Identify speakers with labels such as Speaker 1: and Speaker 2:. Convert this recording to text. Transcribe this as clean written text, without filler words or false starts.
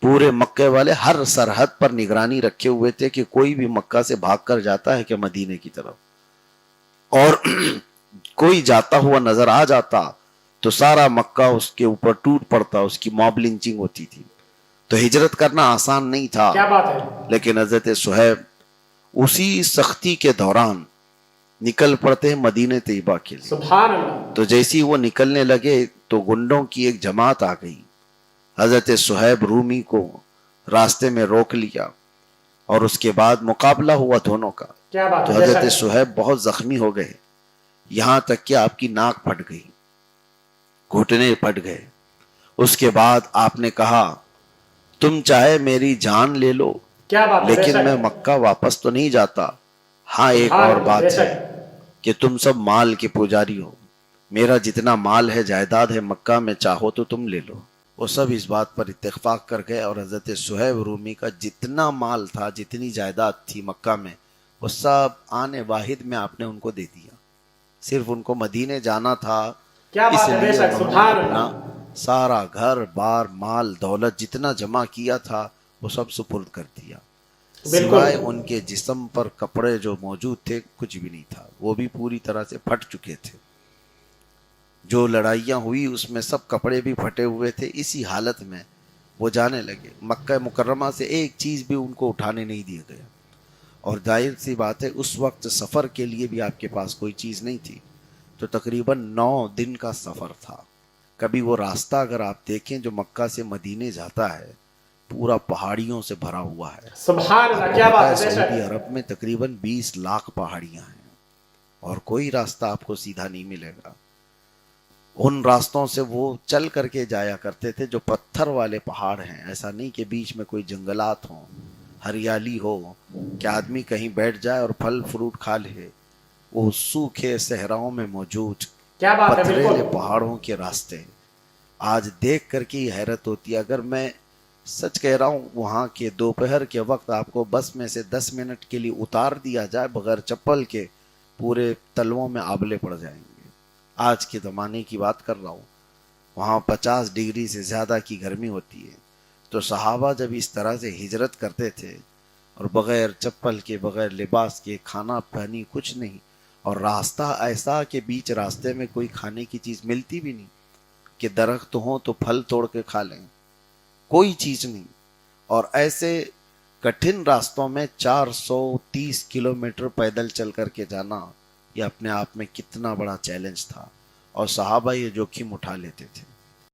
Speaker 1: پورے مکے والے ہر سرحد پر نگرانی رکھے ہوئے تھے کہ کوئی بھی مکہ سے بھاگ کر جاتا ہے کہ مدینے کی طرف، اور کوئی جاتا ہوا نظر آ جاتا تو سارا مکہ اس کے اوپر ٹوٹ پڑتا، اس کی موب لنچنگ ہوتی تھی۔ تو ہجرت کرنا آسان نہیں تھا،
Speaker 2: کیا بات ہے،
Speaker 1: لیکن حضرت صہیب اسی سختی کے دوران نکل پڑتے ہیں مدینہ طیبہ کے لیے۔
Speaker 2: سبحان اللہ۔
Speaker 1: تو جیسی وہ نکلنے لگے تو گنڈوں کی ایک جماعت آ گئی، حضرت صہیب رومی کو راستے میں روک لیا اور اس کے بعد مقابلہ ہوا دونوں کا۔
Speaker 2: کیا بات
Speaker 1: تو
Speaker 2: ہے،
Speaker 1: حضرت صہیب بہت زخمی ہو گئے، یہاں تک کہ آپ کی ناک پھٹ گئی، گھٹنے پھٹ گئے۔ اس کے بعد آپ نے کہا تم چاہے میری جان لے لو
Speaker 2: کیا بات ہے،
Speaker 1: لیکن میں مکہ واپس تو نہیں جاتا۔ ہاں ایک اور بات ہے کہ تم سب مال کے پجاری ہو، میرا جتنا مال ہے جائیداد ہے مکہ میں، چاہو تو تم لے لو۔ وہ سب اس بات پر اتفاق کر گئے اور حضرت صہیب رومی کا جتنا مال تھا، جتنی جائیداد تھی مکہ میں، وہ سب آنے واحد میں آپ نے ان کو دے دیا۔ صرف ان کو مدینے جانا تھا، اس لیے انہوں نے اپنا سارا گھر بار مال دولت جتنا جمع کیا تھا وہ سب سپرد کر دیا، سوائے ان کے جسم پر کپڑے جو موجود تھے کچھ بھی نہیں تھا، وہ بھی پوری طرح سے پھٹ چکے تھے۔ جو لڑائیاں ہوئی اس میں سب کپڑے بھی پھٹے ہوئے تھے۔ اسی حالت میں وہ جانے لگے، مکہ مکرمہ سے ایک چیز بھی ان کو اٹھانے نہیں دیا گیا، اور ظاہر سی بات ہے اس وقت سفر کے لیے بھی آپ کے پاس کوئی چیز نہیں تھی، تو تقریباً 9 دن کا سفر تھا۔ کبھی وہ راستہ اگر آپ دیکھیں جو مکہ سے مدینے جاتا ہے پورا پہاڑیوں سے بھرا ہوا ہے۔
Speaker 2: سبحان اللہ، کیا بات ہے۔
Speaker 1: سعودی عرب میں تقریباً 20 لاکھ پہاڑیاں ہیں اور کوئی راستہ آپ کو سیدھا نہیں ملے گا۔ ان راستوں سے وہ چل کر کے جایا کرتے تھے جو پتھر والے پہاڑ ہیں، ایسا نہیں کہ بیچ میں کوئی جنگلات ہوں، ہریالی ہو کہ آدمی کہیں بیٹھ جائے اور پھل فروٹ کھا لے۔ وہ سوکھے صحراؤں میں موجود پتھریلے پہاڑوں کے راستے آج دیکھ کر کے حیرت ہوتی ہے۔ اگر میں سچ کہہ رہا ہوں وہاں کے دوپہر کے وقت آپ کو بس میں سے 10 منٹ کے لیے اتار دیا جائے بغیر چپل کے، پورے تلووں میں آبلے پڑ جائیں گے۔ آج کے زمانے کی بات کر رہا ہوں، وہاں 50 ڈگری سے زیادہ کی گرمی ہوتی ہے۔ تو صحابہ جب اس طرح سے ہجرت کرتے تھے اور بغیر چپل کے بغیر لباس کے، کھانا پانی کچھ نہیں، اور راستہ ایسا کہ بیچ راستے میں کوئی کھانے کی چیز ملتی بھی نہیں کہ درخت ہوں تو پھل توڑ کے کھا لیں، کوئی چیز نہیں، اور ایسے کٹھن راستوں میں 430 کلومیٹر پیدل چل کر کے جانا یہ اپنے آپ میں کتنا بڑا چیلنج تھا، اور صحابہ یہ جوخم اٹھا لیتے تھے۔